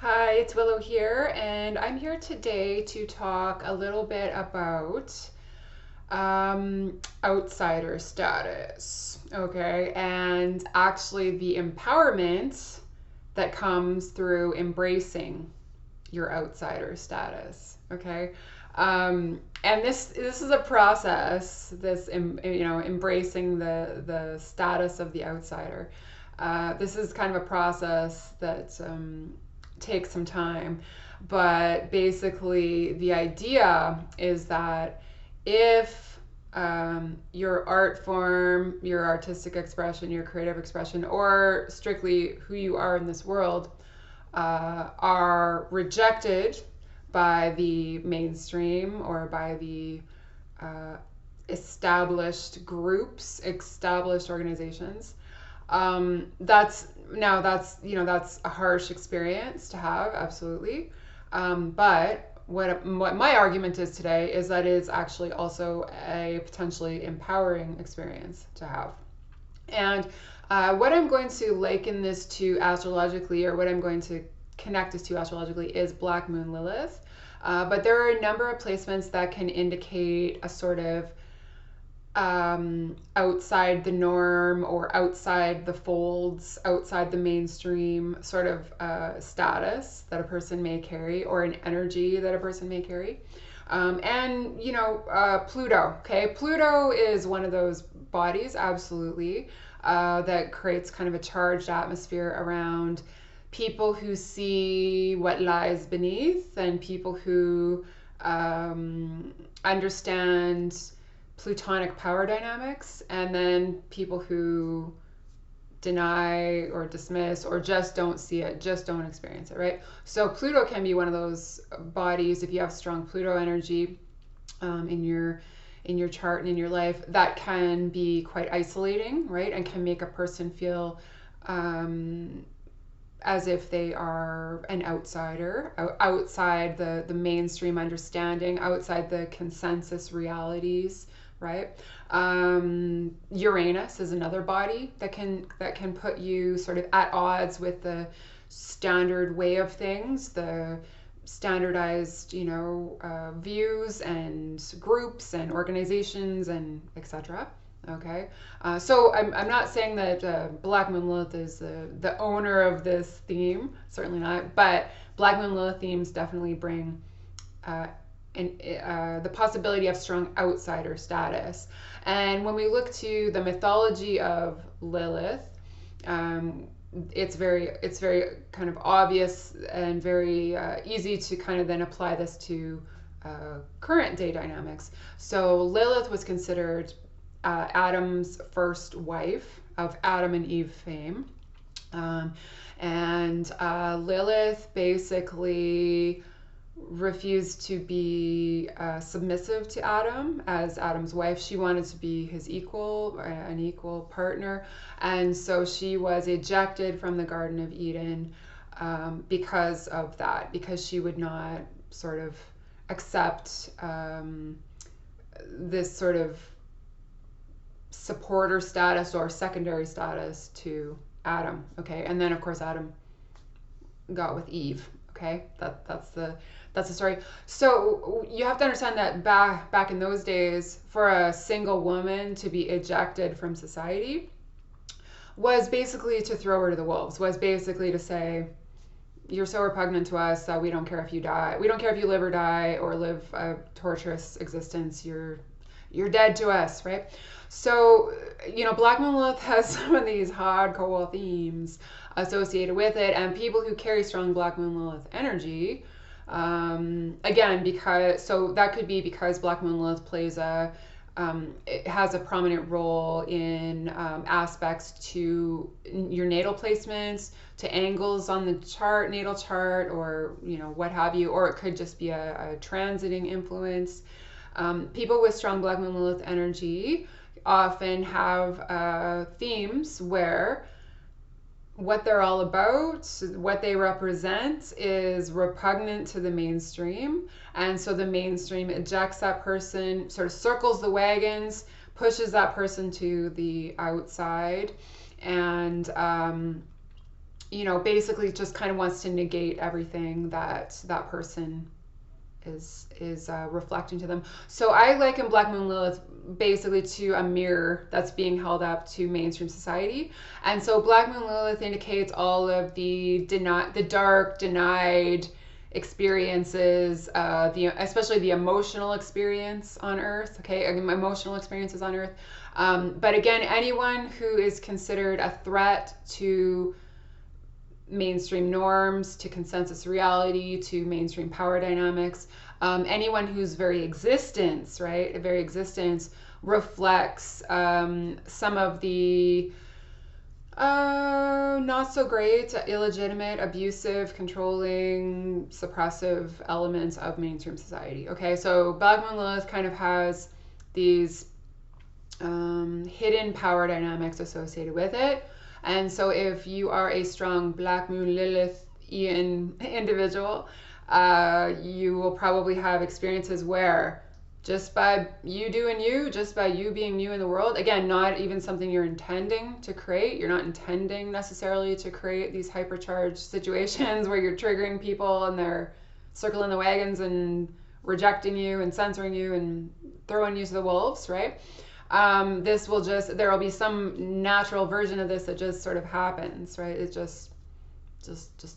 Hi, it's Willow here, and I'm here today to talk a little bit about outsider status, okay, and actually the empowerment that comes through embracing your outsider status, okay. And this is a process, embracing the status of the outsider. This is kind of a process that takes some time, but basically the idea is that if your art form, your artistic expression, your creative expression, or strictly who you are in this world are rejected by the mainstream or by the established groups, established organizations. That's a harsh experience to have, absolutely. But what my argument is today is that it is actually also a potentially empowering experience to have. And what I'm going to liken this to astrologically, or what I'm going to connect this to astrologically, is Black Moon Lilith. But there are a number of placements that can indicate a sort of outside the norm or outside the folds, outside the mainstream sort of status that a person may carry, or an energy that a person may carry. Pluto, okay? Pluto is one of those bodies, absolutely, that creates kind of a charged atmosphere around people who see what lies beneath, and people who understand Plutonic power dynamics, and then people who deny or dismiss or just don't see it, just don't experience it, right? So Pluto can be one of those bodies, if you have strong Pluto energy in your chart and in your life, that can be quite isolating, right? And can make a person feel as if they are an outsider, outside the mainstream understanding, outside the consensus realities, right? Uranus is another body that can put you sort of at odds with the standard way of things, the standardized, views and groups and organizations and etc. Okay, so I'm not saying that Black Moon Lilith is the owner of this theme, certainly not, but Black Moon Lilith themes definitely bring the possibility of strong outsider status. And when we look to the mythology of Lilith, it's very kind of obvious and very easy to kind of then apply this to current day dynamics. So Lilith was considered Adam's first wife, of Adam and Eve fame. And Lilith basically refused to be submissive to Adam as Adam's wife. She wanted to be his equal, an equal partner. And so she was ejected from the Garden of Eden because of that, because she would not sort of accept this sort of supporter status or secondary status to Adam. Okay, and then of course Adam got with Eve. Okay, that's the story. So you have to understand that back in those days, for a single woman to be ejected from society was basically to throw her to the wolves, was basically to say, you're so repugnant to us that we don't care if you die. We don't care if you live or die or live a torturous existence. You're dead to us, right? So, Black Moon Lilith has some of these hardcore themes associated with it, and people who carry strong Black Moon Lilith energy, again, that could be because Black Moon Lilith it has a prominent role in aspects to your natal placements, to angles on the chart, natal chart, or what have you, or it could just be a transiting influence. People with strong Black Moon Lilith energy often have themes where what they're all about, what they represent, is repugnant to the mainstream. And so the mainstream ejects that person, sort of circles the wagons, pushes that person to the outside. And you know, basically just kind of wants to negate everything that that person is reflecting to them. So I liken Black Moon Lilith basically to a mirror that's being held up to mainstream society. And so Black Moon Lilith indicates all of the dark, denied experiences, especially the emotional experience on Earth. Okay, emotional experiences on Earth. But again, anyone who is considered a threat to mainstream norms, to consensus reality, to mainstream power dynamics. Anyone whose very existence, right, very existence reflects some of the not so great, illegitimate, abusive, controlling, suppressive elements of mainstream society. Okay, so Black Moon Lilith kind of has these hidden power dynamics associated with it. And so if you are a strong Black Moon Lilithian individual, you will probably have experiences where just by you doing you, just by you being you in the world, again, not even something you're intending to create. You're not intending necessarily to create these hypercharged situations where you're triggering people and they're circling the wagons and rejecting you and censoring you and throwing you to the wolves, right? This will just, there will be some natural version of this that just sort of happens, right? It's just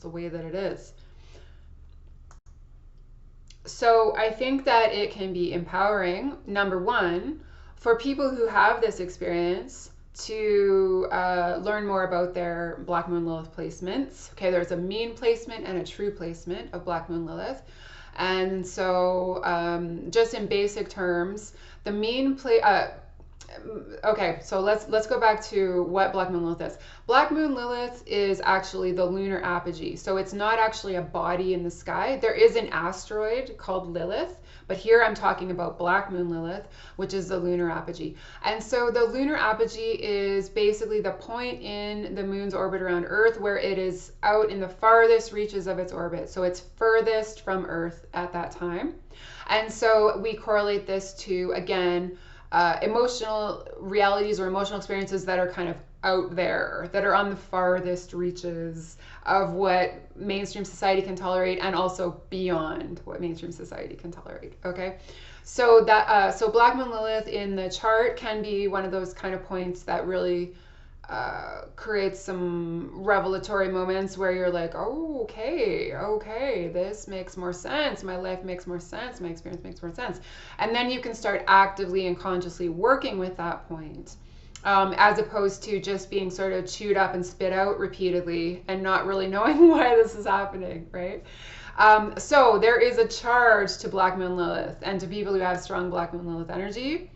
the way that it is. So I think that it can be empowering, number one, for people who have this experience to learn more about their Black Moon Lilith placements. Okay, there's a mean placement and a true placement of Black Moon Lilith. And so just in basic terms, the mean okay, so let's go back to what Black Moon Lilith is. Black Moon Lilith is actually the lunar apogee. So it's not actually a body in the sky. There is an asteroid called Lilith, but here I'm talking about Black Moon Lilith, which is the lunar apogee. And so the lunar apogee is basically the point in the moon's orbit around Earth where it is out in the farthest reaches of its orbit. So it's furthest from Earth at that time. And so we correlate this to, again, emotional realities or emotional experiences that are kind of out there, that are on the farthest reaches of what mainstream society can tolerate and also beyond what mainstream society can tolerate. Okay, so that so Black Moon Lilith in the chart can be one of those kind of points that really creates some revelatory moments where you're like, oh, okay, this makes more sense. My life makes more sense. My experience makes more sense. And then you can start actively and consciously working with that point, as opposed to just being sort of chewed up and spit out repeatedly and not really knowing why this is happening, right? So there is a charge to Black Moon Lilith and to people who have strong Black Moon Lilith energy.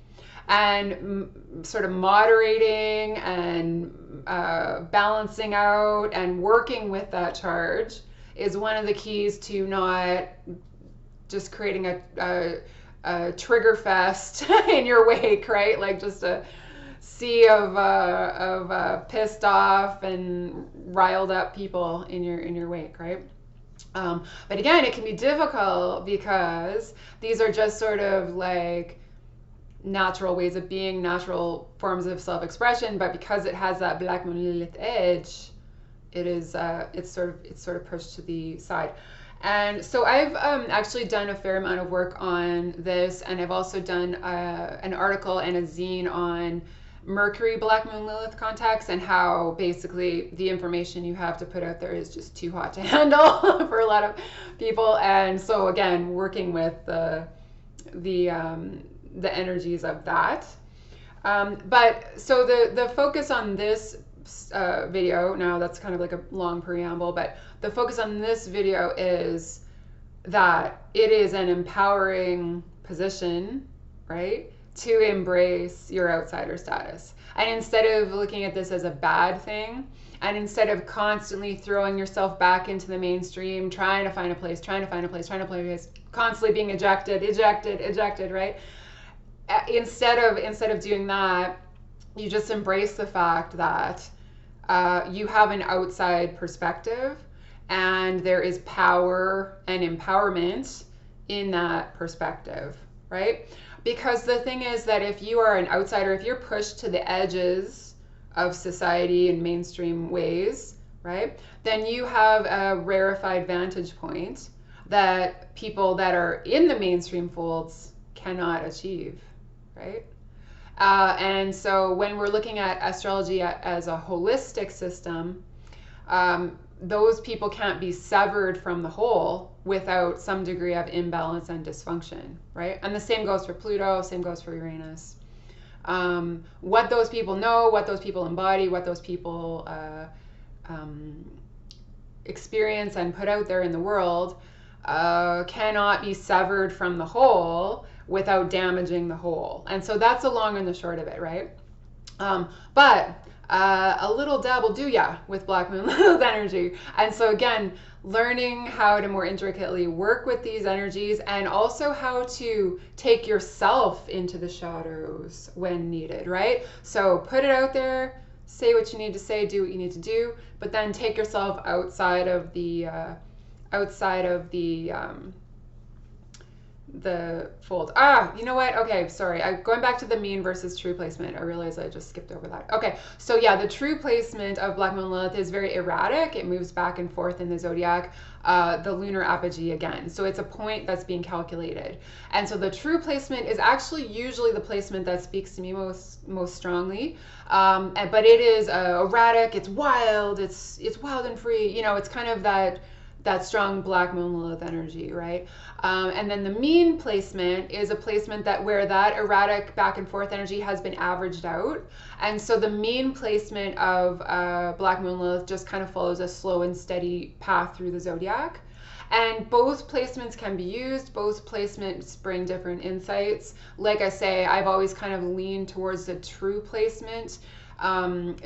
And sort of moderating and balancing out and working with that charge is one of the keys to not just creating a trigger fest in your wake, right? Like just a sea of pissed off and riled up people in your wake, right? But again, it can be difficult because these are just sort of like natural ways of being, natural forms of self-expression, but because it has that Black Moon Lilith edge, it is it's sort of pushed to the side. And so I've actually done a fair amount of work on this, and I've also done an article and a zine on Mercury Black Moon Lilith contacts and how basically the information you have to put out there is just too hot to handle for a lot of people. And so again, working with the energies of that. But so the focus on this video, now that's kind of like a long preamble, but the focus on this video is that it is an empowering position, right, to embrace your outsider status. And instead of looking at this as a bad thing, and instead of constantly throwing yourself back into the mainstream, trying to find a place, constantly being ejected, right? Instead of doing that, you just embrace the fact that you have an outside perspective and there is power and empowerment in that perspective, right? Because the thing is that if you are an outsider, if you're pushed to the edges of society in mainstream ways, right? Then you have a rarefied vantage point that people that are in the mainstream folds cannot achieve, right? And so when we're looking at astrology as a holistic system, those people can't be severed from the whole without some degree of imbalance and dysfunction, right? And the same goes for Pluto, same goes for Uranus. What those people know, what those people embody, what those people experience and put out there in the world cannot be severed from the whole without damaging the whole. And so that's the long and the short of it, right? But a little dabble do ya with Black Moon Lilith energy. And so again, learning how to more intricately work with these energies, and also how to take yourself into the shadows when needed, right? So put it out there, say what you need to say, do what you need to do, but then take yourself outside of the fold. You know what? Okay, sorry. Going back to the mean versus true placement. I realized I just skipped over that. Okay, so yeah, the true placement of Black Moon Lilith is very erratic. It moves back and forth in the zodiac. The lunar apogee again. So it's a point that's being calculated. And so the true placement is actually usually the placement that speaks to me most strongly. But it is erratic. It's wild. It's wild and free. You know, it's kind of that strong Black Moon Lilith energy, right? And then the mean placement is a placement where that erratic back and forth energy has been averaged out. And so the mean placement of Black Moon Lilith just kind of follows a slow and steady path through the zodiac. And both placements can be used. Both placements bring different insights. Like I say, I've always kind of leaned towards the true placement,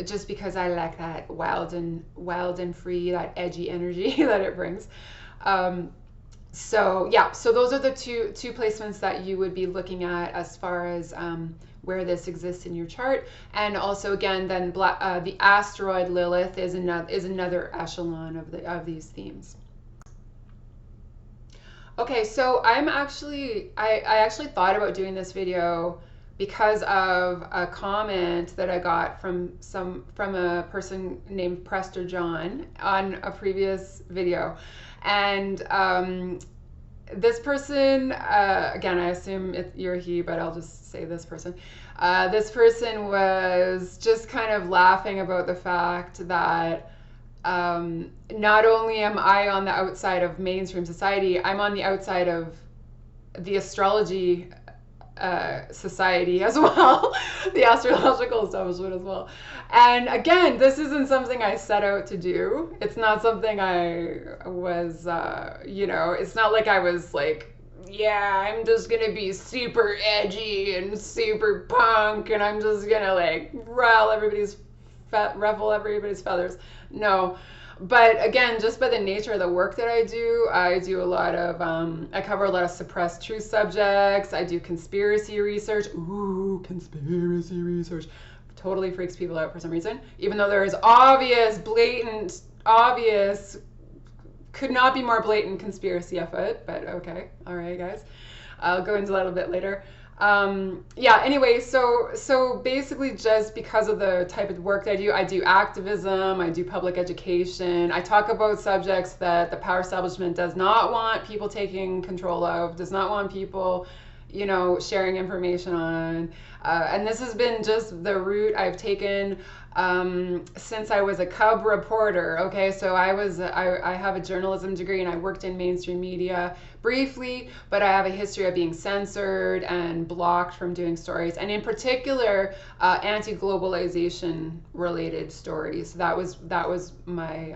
just because I like that wild and free, that edgy energy that it brings. So yeah, so those are the two placements that you would be looking at as far as where this exists in your chart. And also again, then the asteroid Lilith is another echelon of these themes. Okay, so I actually thought about doing this video because of a comment that I got from a person named Prester John on a previous video. And this person, again, I assume you're he, but I'll just say this person. This person was just kind of laughing about the fact that not only am I on the outside of mainstream society, I'm on the outside of the astrology society as well, the astrological establishment as well. And again, this isn't something I set out to do. It's not something I was, it's not like I was like, yeah, I'm just gonna be super edgy and super punk, and I'm just gonna like ruffle everybody's feathers. No. But again, just by the nature of the work that I do a lot of, I cover a lot of suppressed truth subjects. I do conspiracy research. Ooh, conspiracy research. Totally freaks people out for some reason. Even though there is obvious, could not be more blatant conspiracy afoot, but okay. All right, guys. I'll go into that a bit later. Anyway, so basically just because of the type of work that I do activism, I do public education, I talk about subjects that the power establishment does not want people taking control of, does not want people, sharing information on. And this has been just the route I've taken since I was a cub reporter. Okay, so I have a journalism degree and I worked in mainstream media briefly, but I have a history of being censored and blocked from doing stories, and in particular anti-globalization related stories. That was my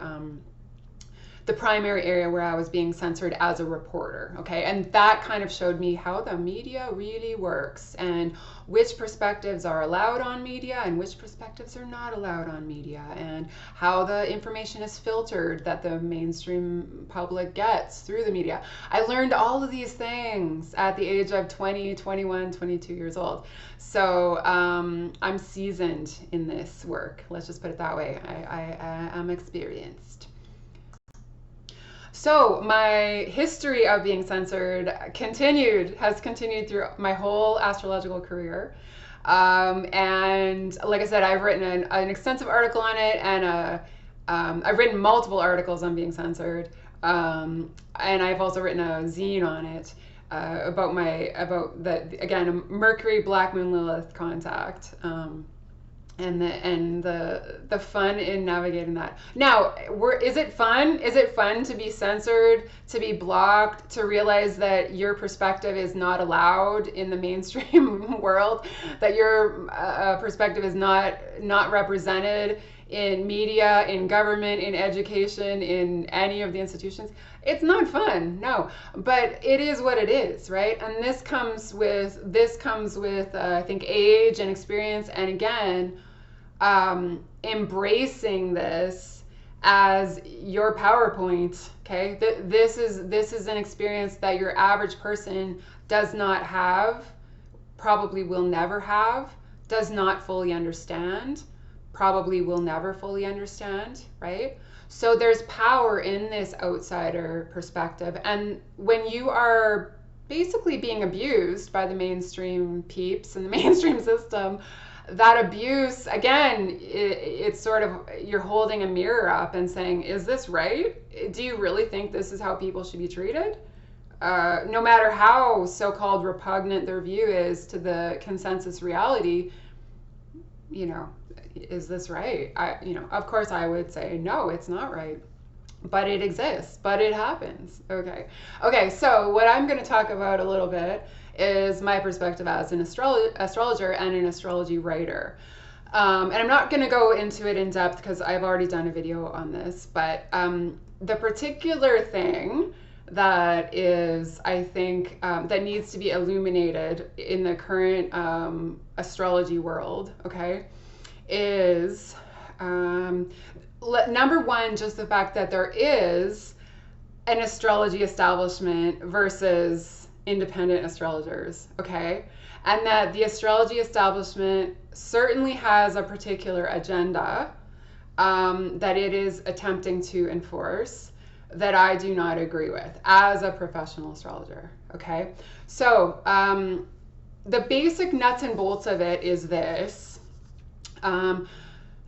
the primary area where I was being censored as a reporter, okay? And that kind of showed me how the media really works and which perspectives are allowed on media and which perspectives are not allowed on media, and how the information is filtered that the mainstream public gets through the media. I learned all of these things at the age of 20, 21, 22 years old. So I'm seasoned in this work. Let's just put it that way. I am experienced. So my history of being censored has continued through my whole astrological career. And like I said, I've written an extensive article on it and I've written multiple articles on being censored, and I've also written a zine on it about the again, Mercury Black Moon Lilith contact. And the fun in navigating that. Now, is it fun? Is it fun to be censored, to be blocked, to realize that your perspective is not allowed in the mainstream world, that your perspective is not represented in media, in government, in education, in any of the institutions? It's not fun, no, but it is what it is, right? And this comes with I think, age and experience, and again, embracing this as your PowerPoint. Okay, this is an experience that your average person does not have, probably will never have, does not fully understand, probably will never fully understand, right? So there's power in this outsider perspective, and when you are basically being abused by the mainstream peeps and the mainstream system, that abuse, again, it's sort of, you're holding a mirror up and saying, is this right? Do you really think this is how people should be treated? No matter how so-called repugnant their view is to the consensus reality, you know, is this right? Of course I would say, no, it's not right. But it exists, but it happens. Okay, so what I'm going to talk about a little bit is my perspective as an astrologer and an astrology writer. And I'm not going to go into it in depth because I've already done a video on this, but the particular thing that is, I think, that needs to be illuminated in the current astrology world, okay, is number one, just the fact that there is an astrology establishment versus independent astrologers, okay? And that the astrology establishment certainly has a particular agenda that it is attempting to enforce that I do not agree with as a professional astrologer, okay? So the basic nuts and bolts of it is this.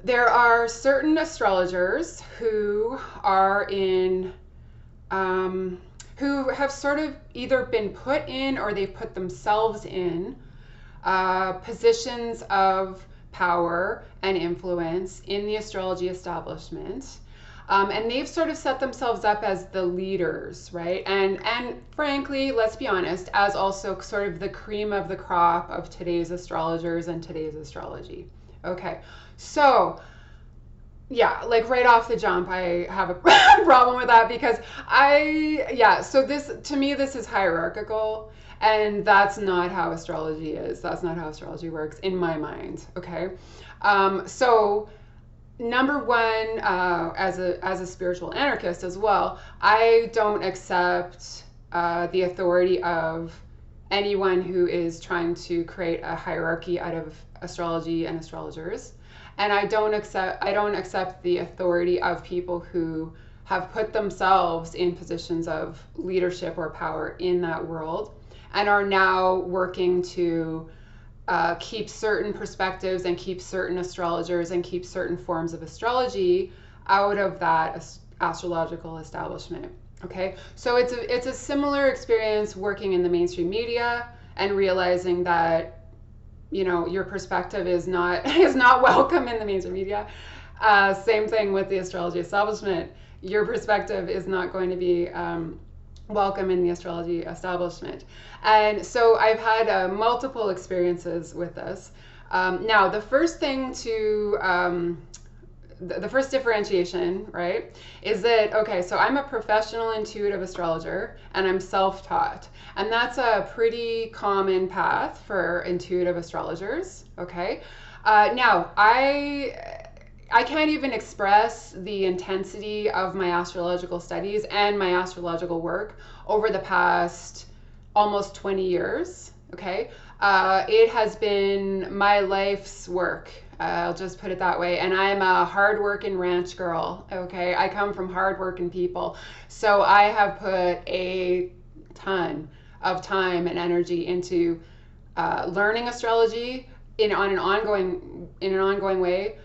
There are certain astrologers who are in who have sort of either been put in or they've put themselves in positions of power and influence in the astrology establishment. And they've sort of set themselves up as the leaders, right? And frankly, let's be honest, as also sort of the cream of the crop of today's astrologers and today's astrology. Okay, so yeah, like right off the jump, I have a problem with that because so this, to me, this is hierarchical, and that's not how astrology is. That's not how astrology works in my mind, okay? So number one, as a spiritual anarchist as well, I don't accept the authority of anyone who is trying to create a hierarchy out of astrology and astrologers. And I don't accept the authority of people who have put themselves in positions of leadership or power in that world and are now working to keep certain perspectives and keep certain astrologers and keep certain forms of astrology out of that astrological establishment. Okay, so it's a similar experience working in the mainstream media and realizing that, you know, your perspective is not welcome in the mainstream media. Same thing with the astrology establishment. Your perspective is not going to be welcome in the astrology establishment. And so I've had multiple experiences with this. Now, the first thing to the first differentiation, right, is that, okay, so I'm a professional intuitive astrologer and I'm self-taught. And that's a pretty common path for intuitive astrologers, okay? Now, I can't even express the intensity of my astrological studies and my astrological work over the past almost 20 years, okay? It has been my life's work. I'll just put it that way. And I'm a hardworking ranch girl, okay? I come from hardworking people. So I have put a ton of time and energy into learning astrology in an ongoing way,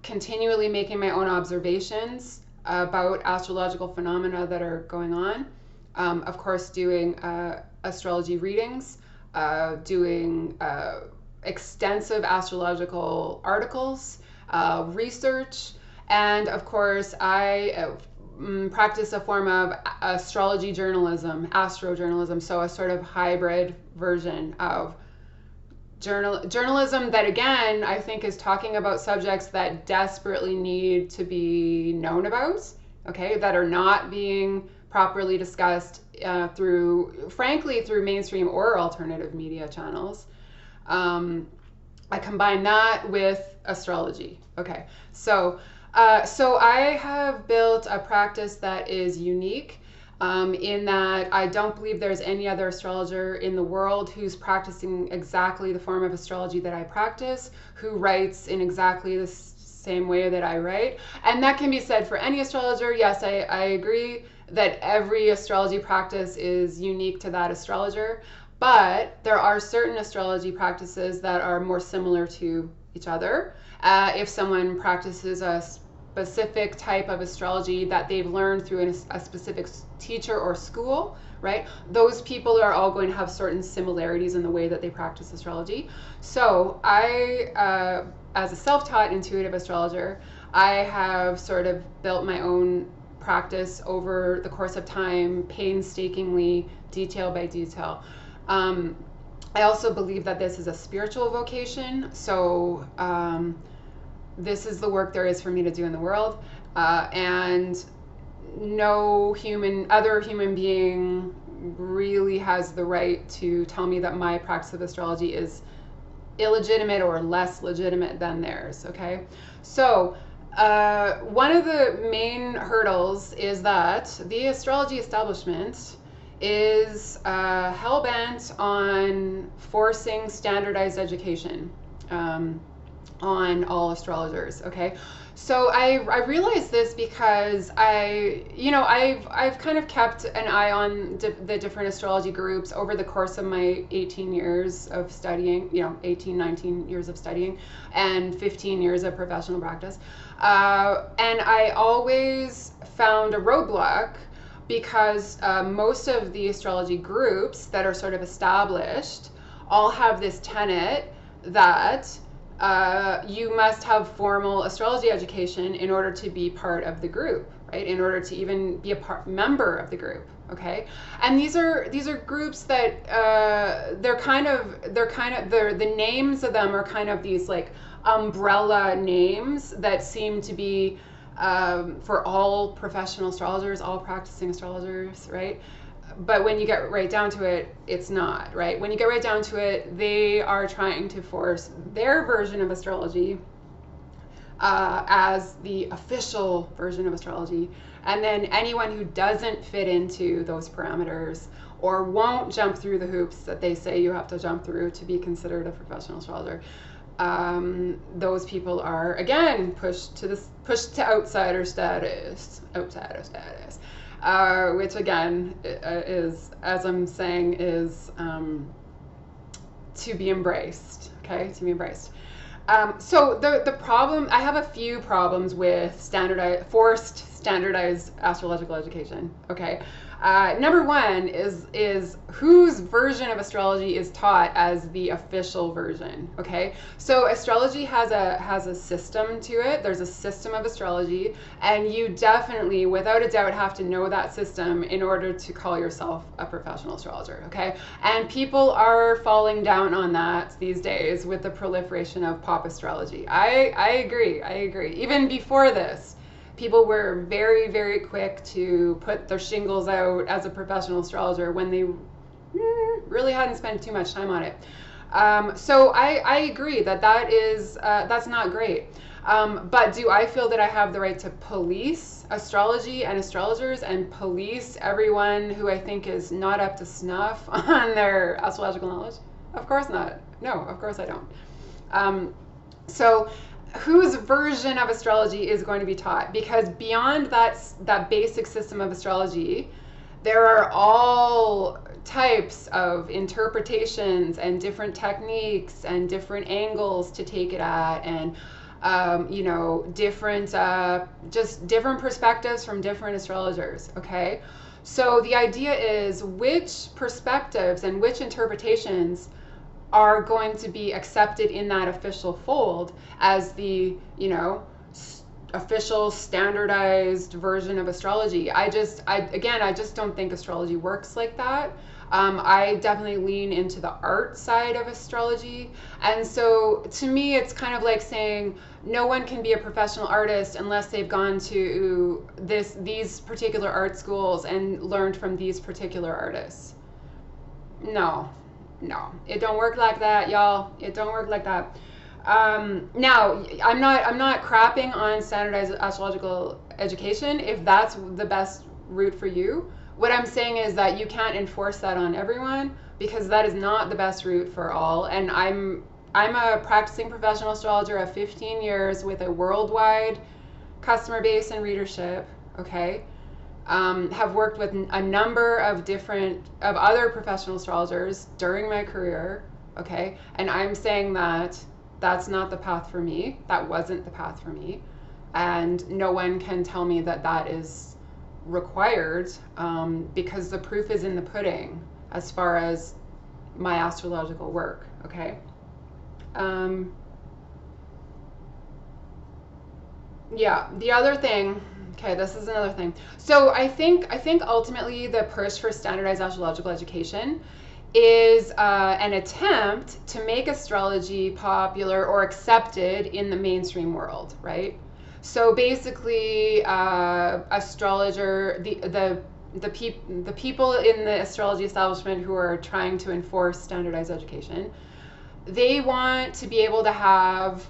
continually making my own observations about astrological phenomena that are going on. Of course, doing astrology readings, doing extensive astrological articles, research, and of course, I practice a form of astrology journalism, astrojournalism, so a sort of hybrid version of journalism that, again, I think is talking about subjects that desperately need to be known about, okay, that are not being properly discussed frankly, through mainstream or alternative media channels. I combine that with astrology. Okay, so I have built a practice that is unique in that I don't believe there's any other astrologer in the world who's practicing exactly the form of astrology that I practice, who writes in exactly the same way that I write. And that can be said for any astrologer. Yes, I agree that every astrology practice is unique to that astrologer, but there are certain astrology practices that are more similar to each other. If someone practices a specific type of astrology that they've learned through a specific teacher or school, right? Those people are all going to have certain similarities in the way that they practice astrology. So I, as a self-taught intuitive astrologer, I have sort of built my own practice over the course of time, painstakingly, detail by detail. I also believe that this is a spiritual vocation, so this is the work there is for me to do in the world, and no other human being really has the right to tell me that my practice of astrology is illegitimate or less legitimate than theirs, okay? So one of the main hurdles is that the astrology establishment is hell-bent on forcing standardized education on all astrologers, okay? So I realized this because I've kind of kept an eye on the different astrology groups over the course of my 18 years of studying, 18, 19 years of studying, and 15 years of professional practice. And I always found a roadblock because most of the astrology groups that are sort of established all have this tenet that you must have formal astrology education in order to be part of the group, right? In order to even be a member of the group, okay? And these are groups that the names of them are kind of these like umbrella names that seem to be for all professional astrologers, all practicing astrologers, right? But when you get right down to it, it's not, right? When you get right down to it, they are trying to force their version of astrology as the official version of astrology. And then anyone who doesn't fit into those parameters or won't jump through the hoops that they say you have to jump through to be considered a professional astrologer, those people are, again, pushed to outsider status. Which again is, as I'm saying, is to be embraced, okay, to be embraced. So the problem, I have a few problems with forced standardized astrological education, okay. Number one is whose version of astrology is taught as the official version, okay? So astrology has a system to it. There's a system of astrology, and you definitely, without a doubt, have to know that system in order to call yourself a professional astrologer, okay? And people are falling down on that these days with the proliferation of pop astrology. I agree. Even before this, people were very, very quick to put their shingles out as a professional astrologer when they really hadn't spent too much time on it. So I agree that's not great. But do I feel that I have the right to police astrology and astrologers and police everyone who I think is not up to snuff on their astrological knowledge? Of course not. No, of course I don't. So whose version of astrology is going to be taught? Because beyond that basic system of astrology, there are all types of interpretations and different techniques and different angles to take it at, and you know, different, just different perspectives from different astrologers, okay? So the idea is which perspectives and which interpretations are going to be accepted in that official fold as the, you know, official standardized version of astrology. I just don't think astrology works like that. I definitely lean into the art side of astrology. And so to me, it's kind of like saying no one can be a professional artist unless they've gone to these particular art schools and learned from these particular artists. No, it don't work like that, y'all. It don't work like that. Now, I'm not crapping on standardized astrological education if that's the best route for you. What I'm saying is that you can't enforce that on everyone because that is not the best route for all. And I'm a practicing professional astrologer of 15 years with a worldwide customer base and readership. Okay. Have worked with a number of other professional astrologers during my career. Okay. And I'm saying that that's not the path for me. That wasn't the path for me. And no one can tell me that that is required, because the proof is in the pudding as far as my astrological work. Okay. Yeah, the other thing, okay, this is another thing. So I think ultimately the push for standardized astrological education is an attempt to make astrology popular or accepted in the mainstream world, right? So basically, the people in the astrology establishment who are trying to enforce standardized education, they want to be able to have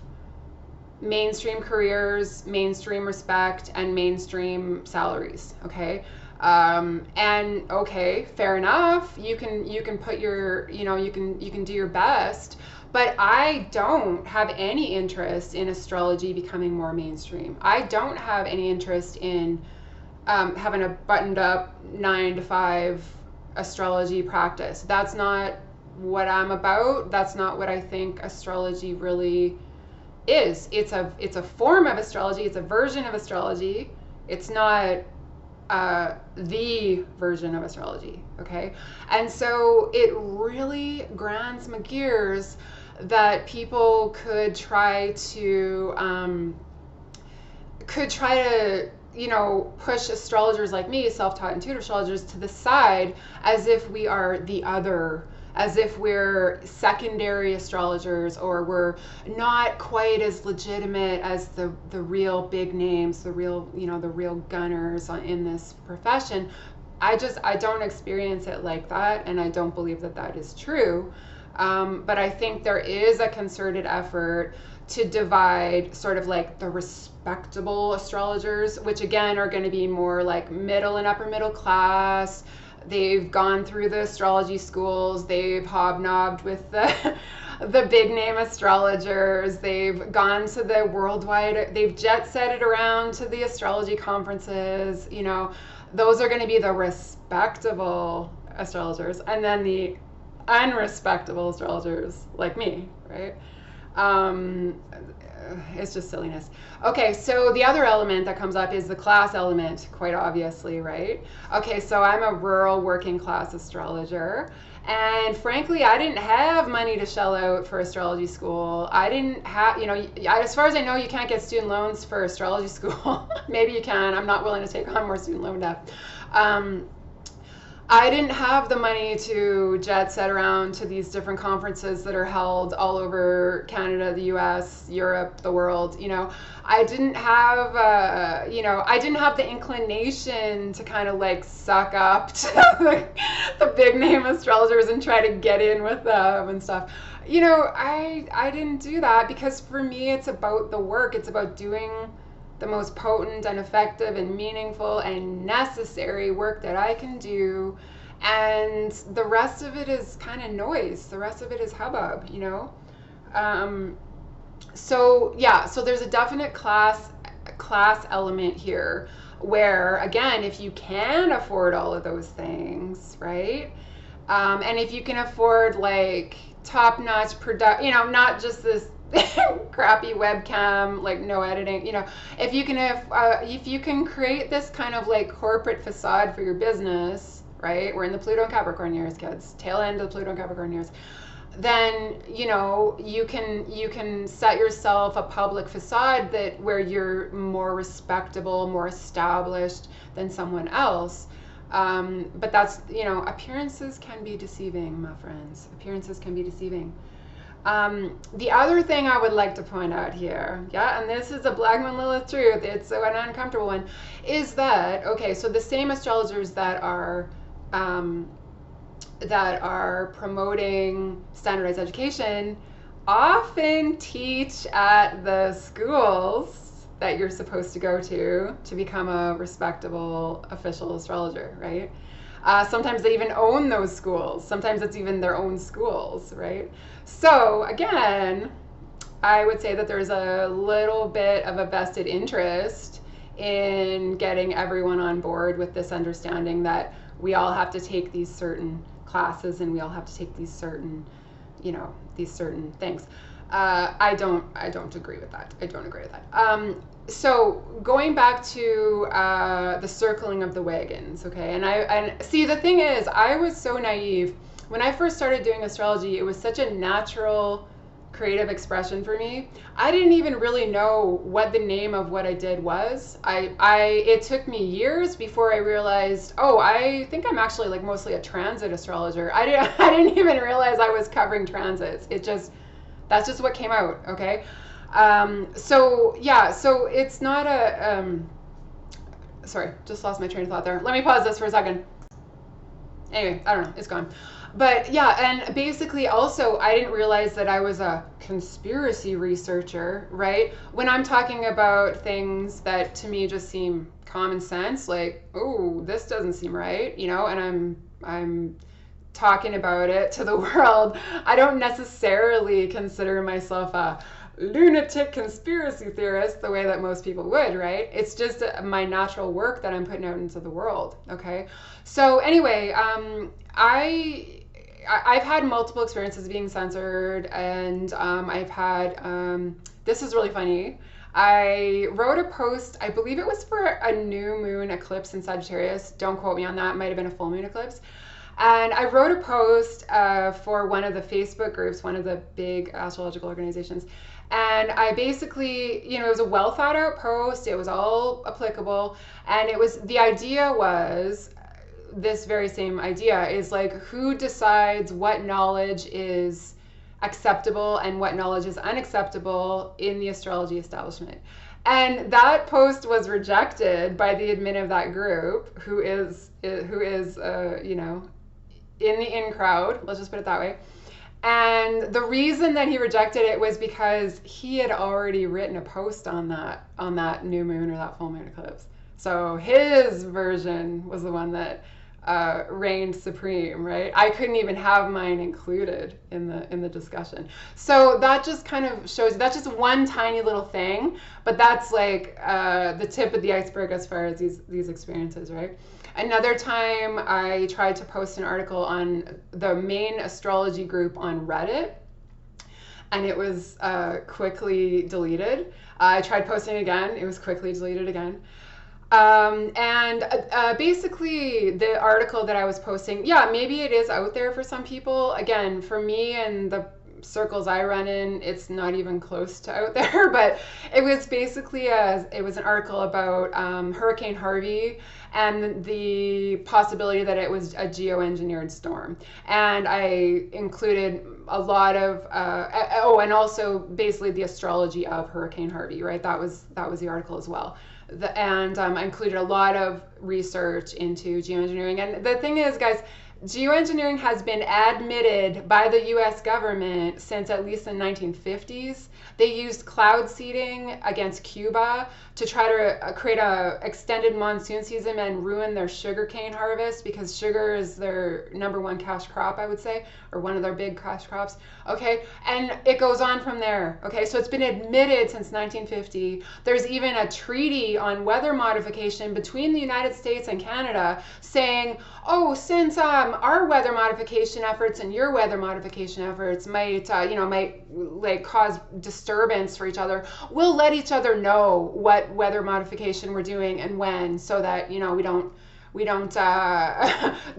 mainstream careers, mainstream respect, and mainstream salaries. Okay. And okay, fair enough. You can put your, you can do your best, but I don't have any interest in astrology becoming more mainstream. I don't have any interest in having a buttoned up 9 to 5 astrology practice. That's not what I'm about. That's not what I think astrology really is. It's a form of astrology. It's a version of astrology. It's not the version of astrology. Okay. And so it really grinds my gears that people could try to push astrologers like me, self-taught and tutor astrologers, to the side as if we are the other, as if we're secondary astrologers, or we're not quite as legitimate as the real big names, the real gunners in this profession. I don't experience it like that, and I don't believe that that is true. But I think there is a concerted effort to divide sort of like the respectable astrologers, which again are going to be more like middle and upper middle class. They've gone through the astrology schools. They've hobnobbed with the big name astrologers. They've gone to the worldwide, they've jet set it around to the astrology conferences. Those are going to be the respectable astrologers. And then the unrespectable astrologers like me, right? It's just silliness. Okay, so the other element that comes up is the class element, quite obviously, right? Okay, so I'm a rural working class astrologer, and frankly, I didn't have money to shell out for astrology school. I didn't have, as far as I know, you can't get student loans for astrology school. Maybe you can. I'm not willing to take on more student loan debt. I didn't have the money to jet set around to these different conferences that are held all over Canada, the US, Europe, the world. I didn't have, I didn't have the inclination to kind of like suck up to the big name astrologers and try to get in with them and stuff. I didn't do that because for me, it's about the work. It's about doing the most potent and effective and meaningful and necessary work that I can do, and the rest of it is kind of noise. The rest of it is hubbub, so there's a definite class element here where, again, if you can afford all of those things, right, and if you can afford like top-notch not just this crappy webcam, like no editing, if you can create this kind of like corporate facade for your business, right? We're in the Pluto and Capricorn years, kids, tail end of the Pluto and Capricorn years. Then you can set yourself a public facade that where you're more respectable, more established than someone else. But that's, appearances can be deceiving, my friends. Appearances can be deceiving. The other thing I would like to point out here, and this is a Black Moon Lilith truth, it's an uncomfortable one, is that, okay, so the same astrologers that are promoting standardized education often teach at the schools that you're supposed to go to become a respectable official astrologer, right? Sometimes they even own those schools. Sometimes it's even their own schools, right? So again, I would say that there's a little bit of a vested interest in getting everyone on board with this understanding that we all have to take these certain classes and we all have to take these certain, these certain things. I don't agree with that. I don't agree with that. So going back to the circling of the wagons, okay? And see, the thing is, I was so naive. When I first started doing astrology, it was such a natural creative expression for me. I didn't even really know what the name of what I did was. It took me years before I realized, oh, I think I'm actually like mostly a transit astrologer. I didn't even realize I was covering transits. That's just what came out, okay? So it's not a, sorry, just lost my train of thought there. Let me pause this for a second. Anyway, I don't know, it's gone. But yeah, and basically also I didn't realize that I was a conspiracy researcher, right? When I'm talking about things that to me just seem common sense, like, oh, this doesn't seem right, and I'm talking about it to the world, I don't necessarily consider myself a lunatic conspiracy theorist the way that most people would, right? It's just my natural work that I'm putting out into the world, okay? So anyway, I've had multiple experiences being censored, and I've had, this is really funny. I wrote a post, I believe it was for a new moon eclipse in Sagittarius. Don't quote me on that, it might have been a full moon eclipse. And I wrote a post for one of the Facebook groups, one of the big astrological organizations. And I basically, it was a well thought out post. It was all applicable. And the idea was this very same idea is like, who decides what knowledge is acceptable and what knowledge is unacceptable in the astrology establishment. And that post was rejected by the admin of that group, who is in the in crowd, let's just put it that way. And the reason that he rejected it was because he had already written a post on that new moon or that full moon eclipse. So his version was the one that reigned supreme, right? I couldn't even have mine included in the discussion. So that just kind of shows, that's just one tiny little thing, but that's like the tip of the iceberg as far as these experiences, right? Another time I tried to post an article on the main astrology group on Reddit, and it was quickly deleted. I tried posting again, it was quickly deleted again. Basically the article that I was posting, yeah, maybe it is out there for some people. Again, for me and the circles I run in, it's not even close to out there, but it was basically it was an article about Hurricane Harvey and the possibility that it was a geoengineered storm. And I included a lot of, and also basically the astrology of Hurricane Harvey, right? That was the article as well. I included a lot of research into geoengineering. And the thing is, guys, geoengineering has been admitted by the US government since at least the 1950s. They used cloud seeding against Cuba to try to create a extended monsoon season and ruin their sugarcane harvest, because sugar is their number one cash crop, I would say, or one of their big cash crops. Okay, and it goes on from there. Okay, so it's been admitted since 1950. There's even a treaty on weather modification between the United United States and Canada saying, oh, since our weather modification efforts and your weather modification efforts might, might like cause disturbance for each other, we'll let each other know what weather modification we're doing and when, so that, we don't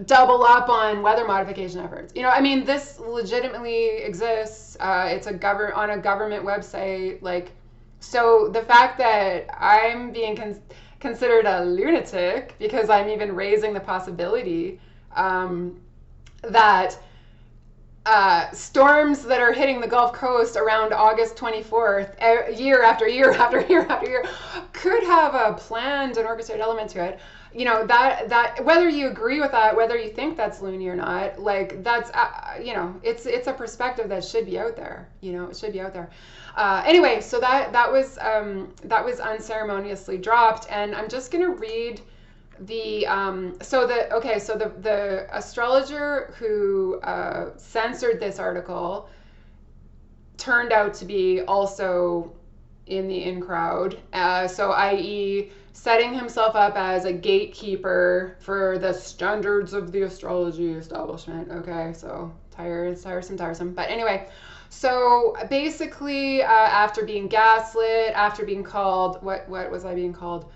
double up on weather modification efforts. I mean, this legitimately exists. It's on a government website. Like, so the fact that I'm being considered a lunatic because I'm even raising the possibility that storms that are hitting the Gulf Coast around August 24th, year after year after year after year, could have a planned and orchestrated element to it. That whether you agree with that, whether you think that's loony or not, like that's it's a perspective that should be out there. It should be out there. Anyway, so that was unceremoniously dropped, and I'm just gonna read the astrologer who censored this article turned out to be also in the in crowd, so i.e. setting himself up as a gatekeeper for the standards of the astrology establishment. Okay, so tiresome. But anyway, so basically, after being gaslit, after being called, what was I being called?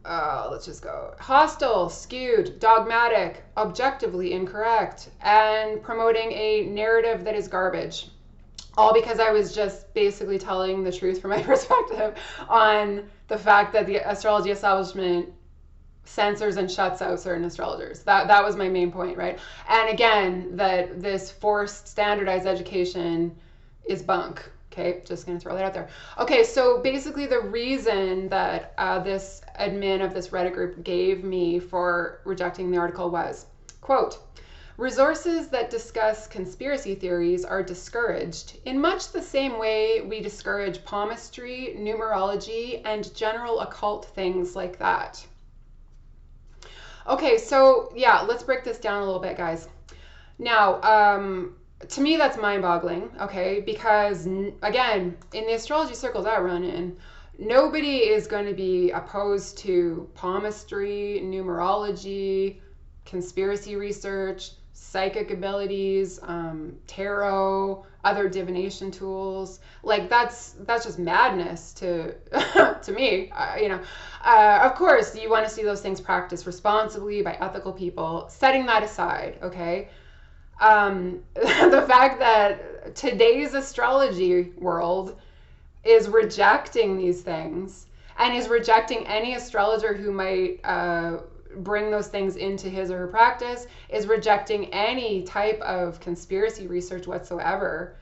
Let's just go. Hostile, skewed, dogmatic, objectively incorrect, and promoting a narrative that is garbage. All because I was just basically telling the truth from my perspective on the fact that the astrology establishment censors and shuts out certain astrologers. That was my main point, right? And again, that this forced standardized education is bunk. Okay, just gonna throw that out there. Okay, so basically the reason that this admin of this Reddit group gave me for rejecting the article was, quote, resources that discuss conspiracy theories are discouraged in much the same way we discourage palmistry, numerology, and general occult things like that. Okay, so yeah, let's break this down a little bit, guys. Now, to me, that's mind-boggling, okay? Because, again, in the astrology circles I run in, nobody is going to be opposed to palmistry, numerology, conspiracy research, psychic abilities, tarot, other divination tools. Like, that's just madness to to me. Of course, you want to see those things practiced responsibly by ethical people. Setting that aside, okay? The fact that today's astrology world is rejecting these things and is rejecting any astrologer who might bring those things into his or her practice, is rejecting any type of conspiracy research whatsoever,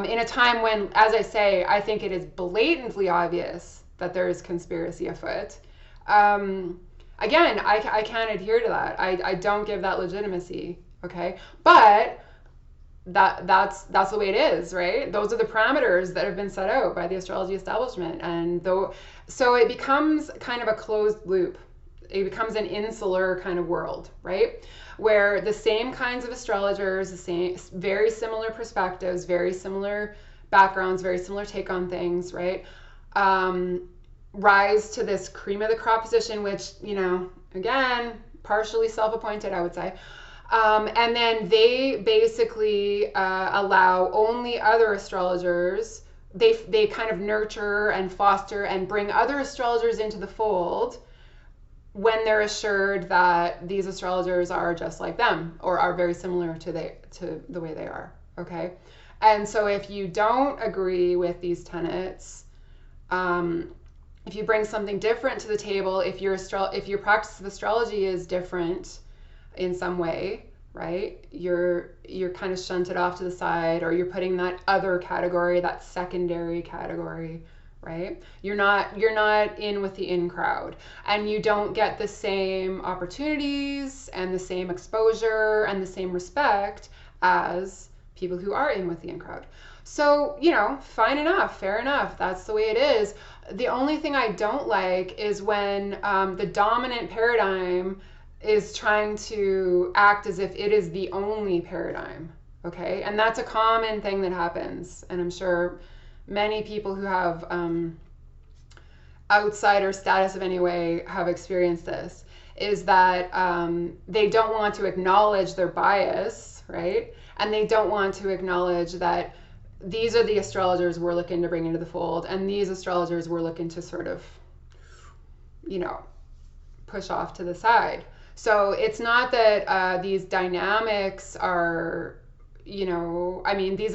in a time when, as I say, I think it is blatantly obvious that there is conspiracy afoot. Again, I can't adhere to that. I don't give that legitimacy. Okay, but that's the way it is, right? Those are the parameters that have been set out by the astrology establishment, and so it becomes kind of a closed loop. It becomes an insular kind of world, right? Where the same kinds of astrologers, very similar perspectives, very similar backgrounds, very similar take on things, right? Rise to this cream of the crop position, which, again, partially self-appointed, I would say. And then they basically allow only other astrologers. They kind of nurture and foster and bring other astrologers into the fold when they're assured that these astrologers are just like them or are very similar to the way they are. Okay, and so if you don't agree with these tenets, if you bring something different to the table, if your practice of astrology is different in some way, right, you're kind of shunted off to the side, or you're putting that other category, that secondary category, right? You're not in with the in crowd, and you don't get the same opportunities and the same exposure and the same respect as people who are in with the in crowd. So, fine enough, fair enough, that's the way it is. The only thing I don't like is when the dominant paradigm is trying to act as if it is the only paradigm, okay? And that's a common thing that happens, and I'm sure many people who have outsider status of any way have experienced this, is that they don't want to acknowledge their bias, right? And they don't want to acknowledge that these are the astrologers we're looking to bring into the fold, and these astrologers we're looking to sort of, you know, push off to the side. So it's not that these dynamics are, you know, I mean, these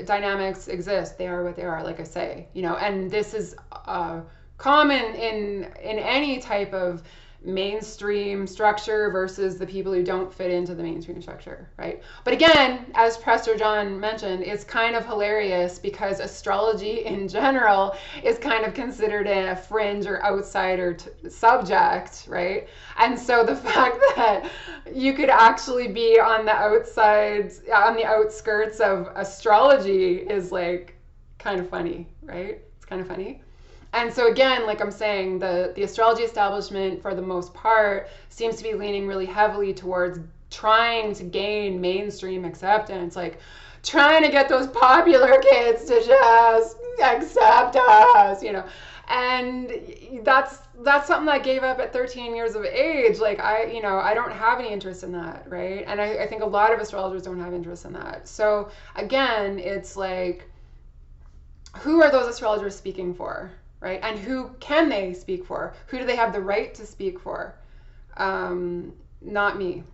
dynamics exist. They are what they are, like I say, you know, and this is common in any type of mainstream structure versus the people who don't fit into the mainstream structure, right? But again, as Pastor John mentioned, it's kind of hilarious because astrology in general is kind of considered a fringe or outsider subject, right? And so the fact that you could actually be on the outside, on the outskirts of astrology is like kind of funny, right? It's kind of funny. And so again, like I'm saying, the astrology establishment, for the most part, seems to be leaning really heavily towards trying to gain mainstream acceptance, like trying to get those popular kids to just accept us, you know. And that's something that I gave up at 13 years of age. Like I don't have any interest in that, right? And I think a lot of astrologers don't have interest in that. So again, it's like, who are those astrologers speaking for? Right? And who can they speak for? Who do they have the right to speak for? Not me.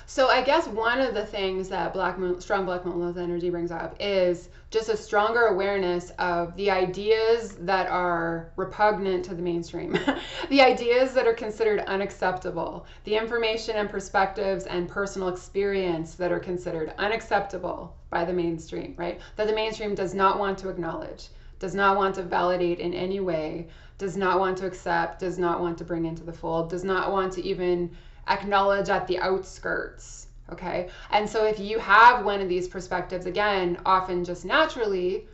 So I guess one of the things that strong black moon Lilith energy brings up is just a stronger awareness of the ideas that are repugnant to the mainstream, the ideas that are considered unacceptable, the information and perspectives and personal experience that are considered unacceptable by the mainstream, right? That the mainstream does not want to acknowledge, does not want to validate in any way, does not want to accept, does not want to bring into the fold, does not want to even acknowledge at the outskirts, okay? And so if you have one of these perspectives, again, often just naturally,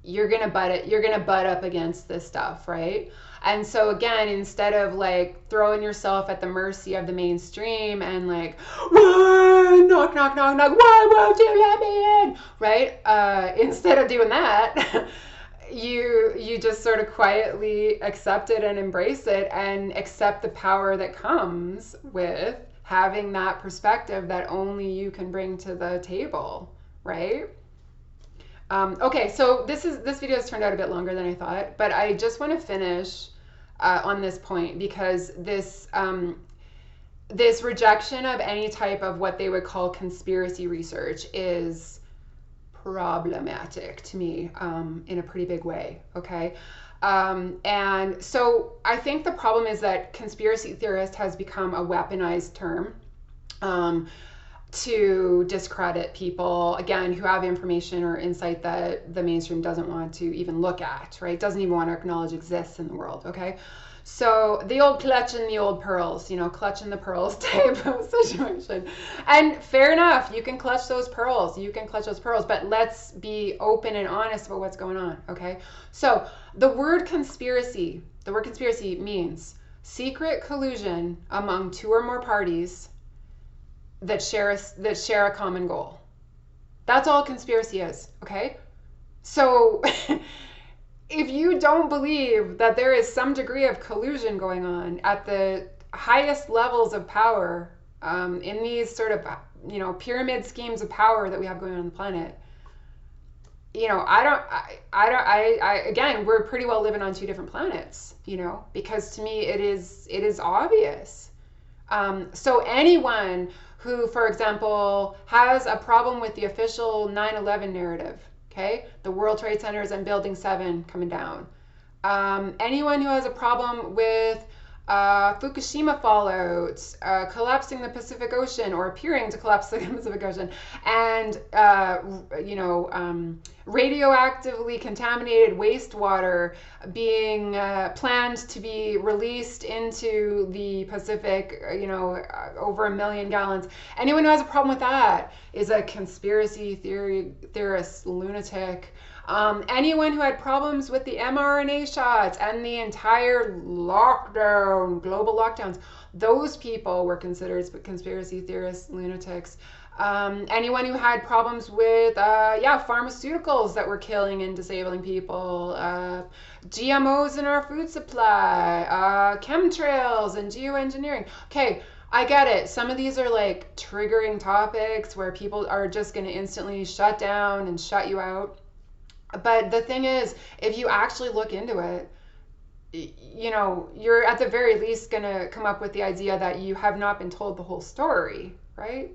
you're gonna butt up against this stuff, right? And so again, instead of like throwing yourself at the mercy of the mainstream and like, whoa, knock, knock, knock, knock, why won't you let me in, right? Instead of doing that, you just sort of quietly accept it and embrace it and accept the power that comes with having that perspective that only you can bring to the table, right? Okay, so this video has turned out a bit longer than I thought, but I just want to finish on this point because this rejection of any type of what they would call conspiracy research is problematic to me in a pretty big way, okay? And so I think the problem is that conspiracy theorist has become a weaponized term to discredit people, again, who have information or insight that the mainstream doesn't want to even look at, right? Doesn't even want to acknowledge exists in the world, okay? So the old clutching the old pearls, you know, clutching the pearls type of situation. And fair enough, you can clutch those pearls, but let's be open and honest about what's going on, okay? So the word conspiracy means secret collusion among two or more parties that share a common goal. That's all conspiracy is, okay? So if you don't believe that there is some degree of collusion going on at the highest levels of power in these sort of, you know, pyramid schemes of power that we have going on the planet, you know, again, we're pretty well living on two different planets, you know, because to me it is obvious. So anyone who, for example, has a problem with the official 9/11 narrative, okay, the World Trade Centers and Building 7 coming down. Anyone who has a problem with Fukushima fallout, collapsing the Pacific Ocean or appearing to collapse the Pacific Ocean, and radioactively contaminated wastewater being planned to be released into the Pacific, over 1 million gallons. Anyone who has a problem with that is a conspiracy theorist, lunatic. Anyone who had problems with the mRNA shots and the entire lockdown, global lockdowns, those people were considered conspiracy theorists, lunatics. Anyone who had problems with, pharmaceuticals that were killing and disabling people, GMOs in our food supply, chemtrails and geoengineering. Okay, I get it. Some of these are like triggering topics where people are just going to instantly shut down and shut you out. But the thing is, if you actually look into it, you know, you're at the very least going to come up with the idea that you have not been told the whole story, right?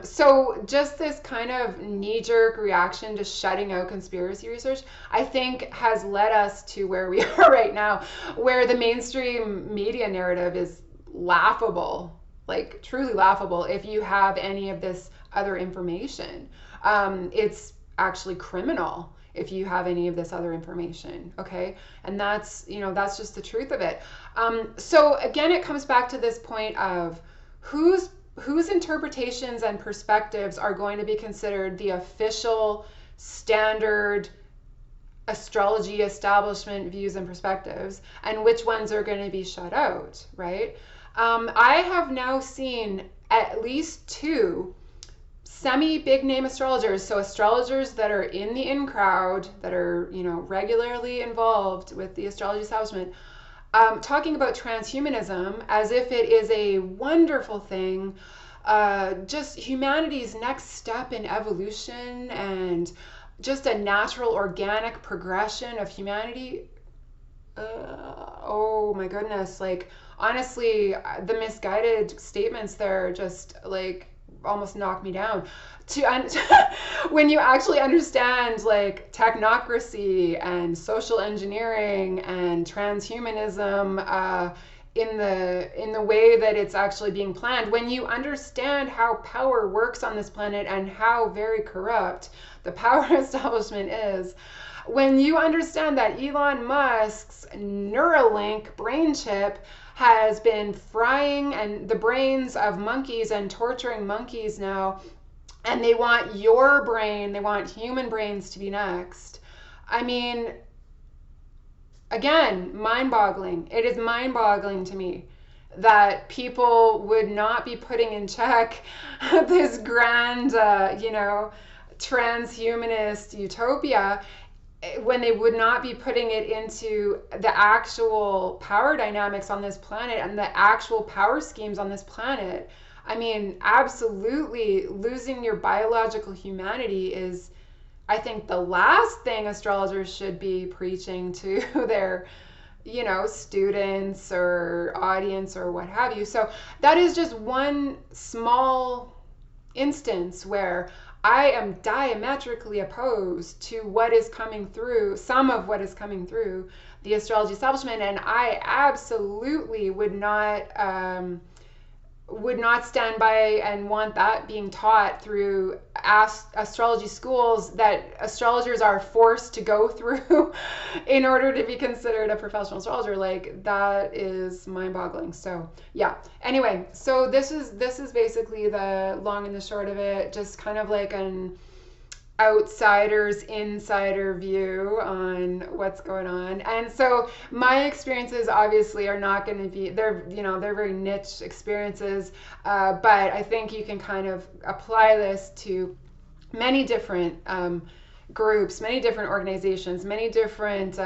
So just this kind of knee-jerk reaction to shutting out conspiracy research, I think has led us to where we are right now, where the mainstream media narrative is laughable, like truly laughable if you have any of this other information. It's actually criminal if you have any of this other information, okay? And that's, you know, that's just the truth of it. So again, it comes back to this point of whose interpretations and perspectives are going to be considered the official standard astrology establishment views and perspectives, and which ones are going to be shut out, right? I have now seen at least 2 semi-big name astrologers, so astrologers that are in the in crowd, that are, you know, regularly involved with the astrology establishment, talking about transhumanism as if it is a wonderful thing, just humanity's next step in evolution and just a natural organic progression of humanity. Oh my goodness, like honestly, the misguided statements there just like almost knock me down. When you actually understand like technocracy and social engineering and transhumanism in the way that it's actually being planned, when you understand how power works on this planet and how very corrupt the power establishment is, when you understand that Elon Musk's Neuralink brain chip has been frying and the brains of monkeys and torturing monkeys now, and they want your brain, they want human brains to be next. I mean, again, mind-boggling. It is mind-boggling to me that people would not be putting in check this grand, transhumanist utopia when they would not be putting it into the actual power dynamics on this planet and the actual power schemes on this planet. I mean, absolutely losing your biological humanity is, I think, the last thing astrologers should be preaching to their, you know, students or audience or what have you. So that is just one small instance where I am diametrically opposed to what is coming through, some of what is coming through the astrology establishment, and I absolutely would not stand by and want that being taught through astrology schools that astrologers are forced to go through in order to be considered a professional astrologer. Like, that is mind-boggling. So yeah, anyway, so this is basically the long and the short of it, just kind of like an outsider's insider view on what's going on. And so my experiences obviously are not going to be, they're very niche experiences, but I think you can kind of apply this to many different groups, many different organizations, many different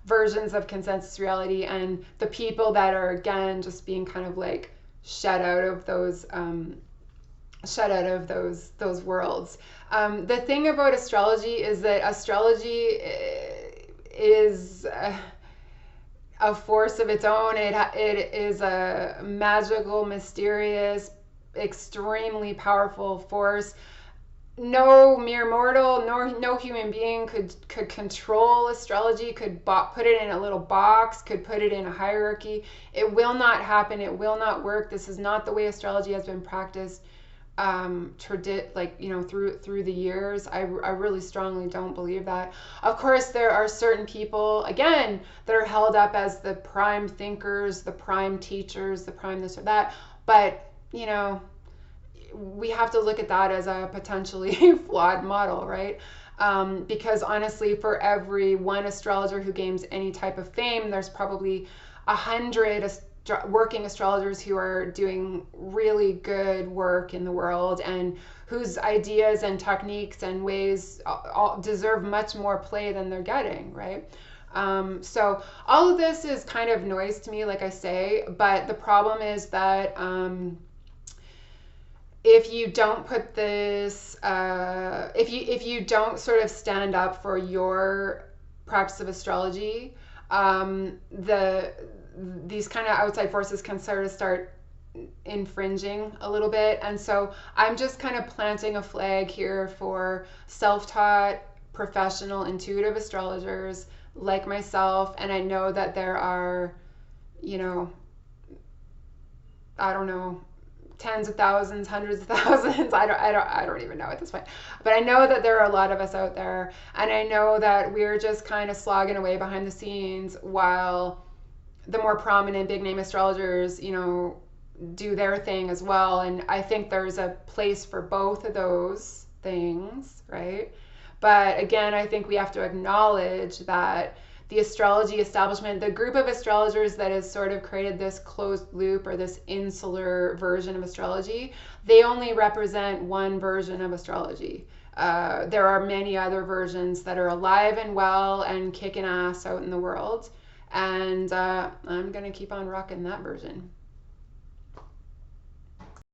versions of consensus reality, and the people that are, again, just being kind of like shut out of those worlds. The thing about astrology is that astrology is a force of its own. It is a magical, mysterious, extremely powerful force. No mere mortal, no human being could control astrology, could put it in a little box, could put it in a hierarchy. It will not happen. It will not work. This is not the way astrology has been practiced through the years. I really strongly don't believe that. Of course, there are certain people, again, that are held up as the prime thinkers, the prime teachers, the prime this or that, but you know, we have to look at that as a potentially flawed model, right? Because honestly, for every one astrologer who gains any type of fame, there's probably 100 working astrologers who are doing really good work in the world and whose ideas and techniques and ways all deserve much more play than they're getting, right? So all of this is kind of noise to me, like I say, but the problem is that if you don't put this, if you don't sort of stand up for your practice of astrology, these kind of outside forces can sort of start infringing a little bit. And so I'm just kind of planting a flag here for self-taught, professional, intuitive astrologers like myself. And I know that there are, you know, I don't know, tens of thousands, hundreds of thousands. I don't even know at this point. But I know that there are a lot of us out there, and I know that we're just kind of slogging away behind the scenes while the more prominent big name astrologers, you know, do their thing as well. And I think there's a place for both of those things, right? But again, I think we have to acknowledge that the astrology establishment, the group of astrologers that has sort of created this closed loop or this insular version of astrology, they only represent one version of astrology. There are many other versions that are alive and well and kicking ass out in the world. And I'm going to keep on rocking that version.